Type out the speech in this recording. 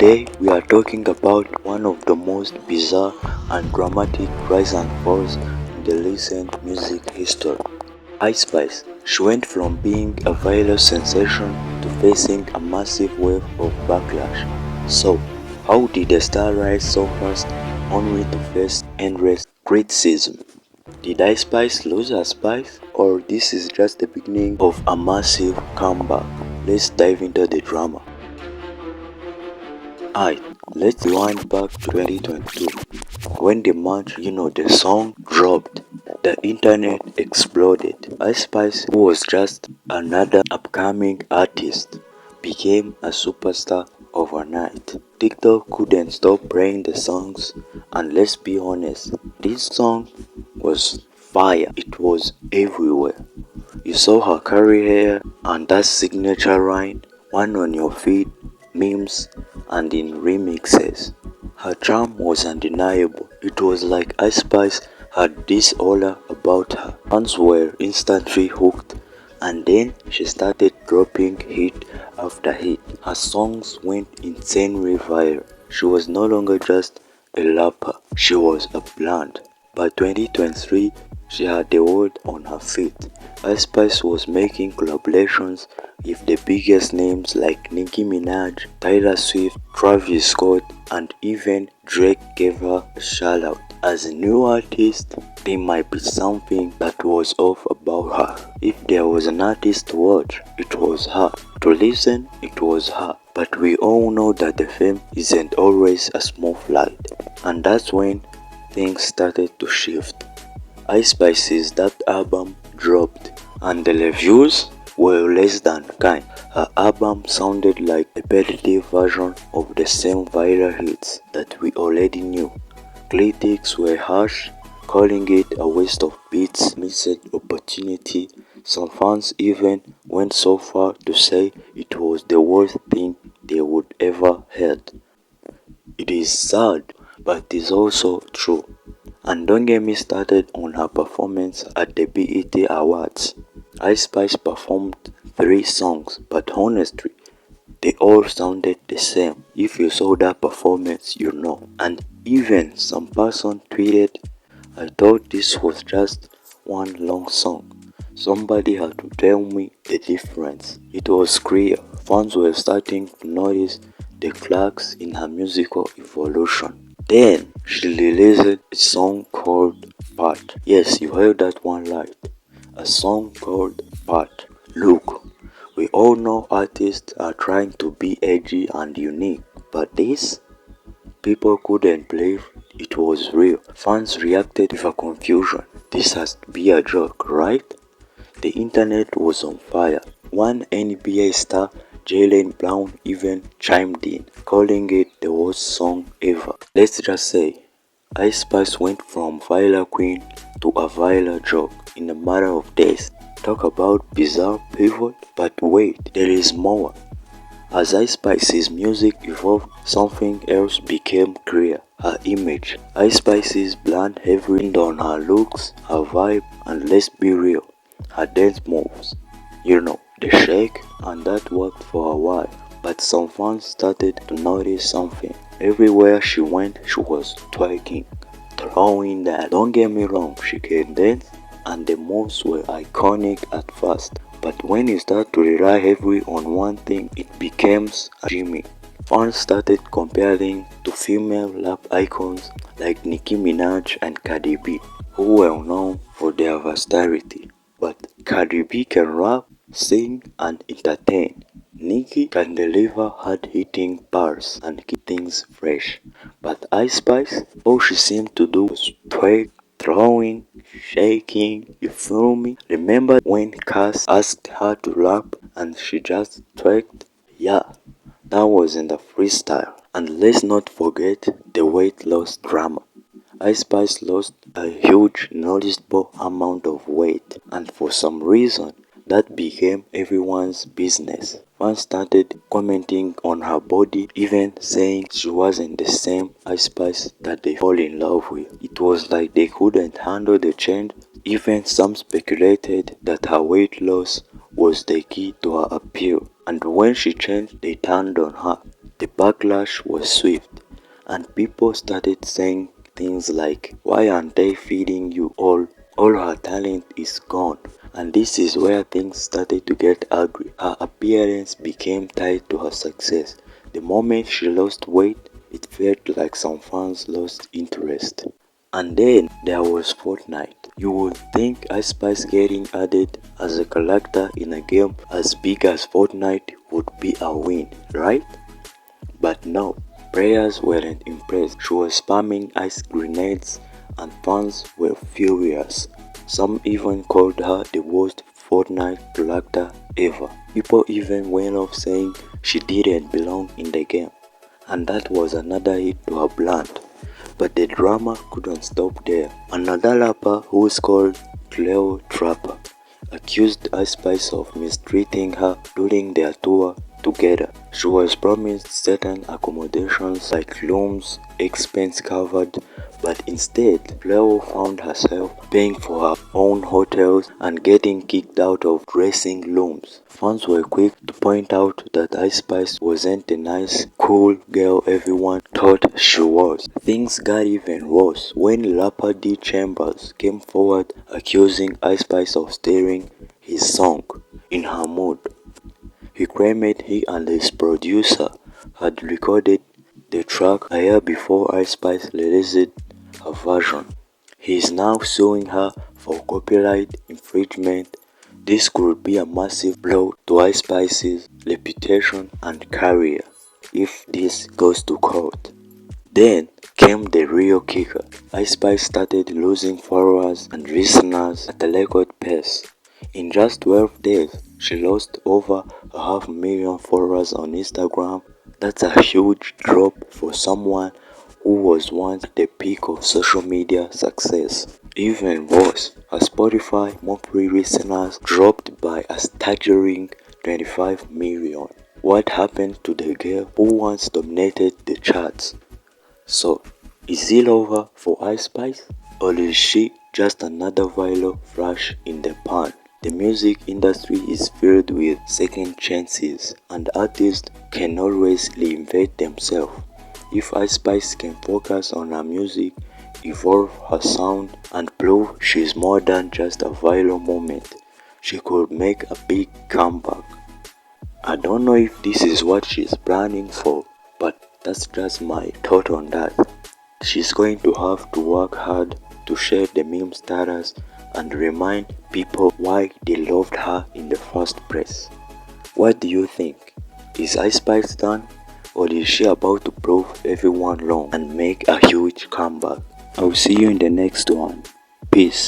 Today we are talking about one of the most bizarre and dramatic rise and falls in the recent music history. Ice Spice. She went from being a viral sensation to facing a massive wave of backlash. So, how did the star rise so fast only to face endless criticism? Did Ice Spice lose her spice, or this is just the beginning of a massive comeback? Let's dive into the drama. Alright, let's rewind back to 2022 when the song dropped. The internet exploded. Ice Spice, who was just another upcoming artist, became a superstar overnight. TikTok couldn't stop playing the songs, and let's be honest, this song was fire. It was everywhere. You saw her curly hair and that signature line, one on your feet, memes, and in remixes. Her charm was undeniable. It was like Ice Spice had this aura about her. Fans were instantly hooked, and then she started dropping hit after hit. Her songs went insanely viral. She was no longer just a rapper, she was a brand. By 2023, she had the world on her feet. Ice Spice was making collaborations with the biggest names like Nicki Minaj, Taylor Swift, Travis Scott, and even Drake gave her a shout out. As a new artist, there might be something that was off about her. If there was an artist to watch, it was her. To listen, it was her. But we all know that the fame isn't always a smooth ride. And that's when things started to shift. Ice Spice's that album dropped, and the reviews were less than kind. Her album sounded like a repetitive version of the same viral hits that we already knew. Critics were harsh, calling it a waste of beats, missed opportunity. Some fans even went so far to say it was the worst thing they would ever heard. It is sad, but it is also true. And don't get me started on her performance at the BET Awards. Ice Spice performed 3 songs, but honestly, they all sounded the same. If you saw that performance, you know. And even some person tweeted, "I thought this was just one long song. Somebody had to tell me the difference." It was clear. Fans were starting to notice the cracks in her musical evolution. Then she released a song called Part. Yes, you heard that one right. A song called Part. Look, we all know artists are trying to be edgy and unique, but this, people couldn't believe it was real. Fans reacted with a confusion. This has to be a joke, right? The internet was on fire. One NBA star, Jaylen Brown, even chimed in, calling it the worst song ever. Let's just say, Ice Spice went from viral queen to a viral joke in a matter of days. Talk about bizarre pivot, but wait, there is more. As Ice Spice's music evolved, something else became clear. Her image. Ice Spice's brand heavily on her looks, her vibe, and let's be real, her dance moves. The shake, and that worked for a while. But some fans started to notice something. Everywhere she went, she was twerking, throwing that. Don't get me wrong, she can dance, and the moves were iconic at first. But when you start to rely heavily on one thing, it becomes a gimmick. Fans started comparing to female rap icons like Nicki Minaj and Cardi B, who were known for their versatility. But Cardi B can rap, sing, and entertain. Nicki can deliver hard-hitting bars and keep things fresh. But Ice Spice, all she seemed to do was twerk, throwing, shaking, you feel me? Remember when Cass asked her to rap and she just twerked? Yeah, that was in the freestyle. And let's not forget the weight loss drama. Ice Spice lost a huge noticeable amount of weight, and for some reason that became everyone's business. Fans started commenting on her body, even saying she wasn't the same Ice Spice that they fall in love with. It was like they couldn't handle the change. Even some speculated that her weight loss was the key to her appeal, and when she changed, they turned on her. The backlash was swift, and people started saying things like, "Why aren't they feeding you? All her talent is gone." And this is where things started to get ugly. Her appearance became tied to her success. The moment she lost weight, it felt like some fans lost interest. And then there was Fortnite. You would think Ice Spice getting added as a character in a game as big as Fortnite would be a win, right? But no, players weren't impressed. She was spamming ice grenades and fans were furious. Some even called her the worst Fortnite character ever. People even went off saying she didn't belong in the game. And that was another hit to her brand. But the drama couldn't stop there. Another rapper who is called Cleo Trapper accused Ice Spice of mistreating her during their tour together. She was promised certain accommodations like rooms, expense covered, but instead, Cleo found herself paying for her own hotels and getting kicked out of dressing rooms. Fans were quick to point out that Ice Spice wasn't the nice, cool girl everyone thought she was. Things got even worse when rapper D Chambers came forward accusing Ice Spice of stealing his song In Her Mood. He claimed he and his producer had recorded the track a year before Ice Spice released her version. He is now suing her for copyright infringement. This could be a massive blow to Ice Spice's reputation and career if this goes to court. Then came the real kicker. Ice Spice started losing followers and listeners at a record pace. In just 12 days, she lost over 500,000 followers on Instagram. That's a huge drop for someone who was once at the peak of social media success. Even worse, her Spotify monthly listeners dropped by a staggering 25 million. What happened to the girl who once dominated the charts? So, is it over for Ice Spice? Or is she just another viral flash in the pan? The music industry is filled with second chances, and artists can always reinvent themselves. If Ice Spice can focus on her music, evolve her sound, and prove she's more than just a viral moment, she could make a big comeback. I don't know if this is what she's planning for, but that's just my thought on that. She's going to have to work hard to share the meme status and remind people why they loved her in the first place. What do you think? Is Ice Spice done? Or is she about to prove everyone wrong and make a huge comeback? I'll see you in the next one. Peace.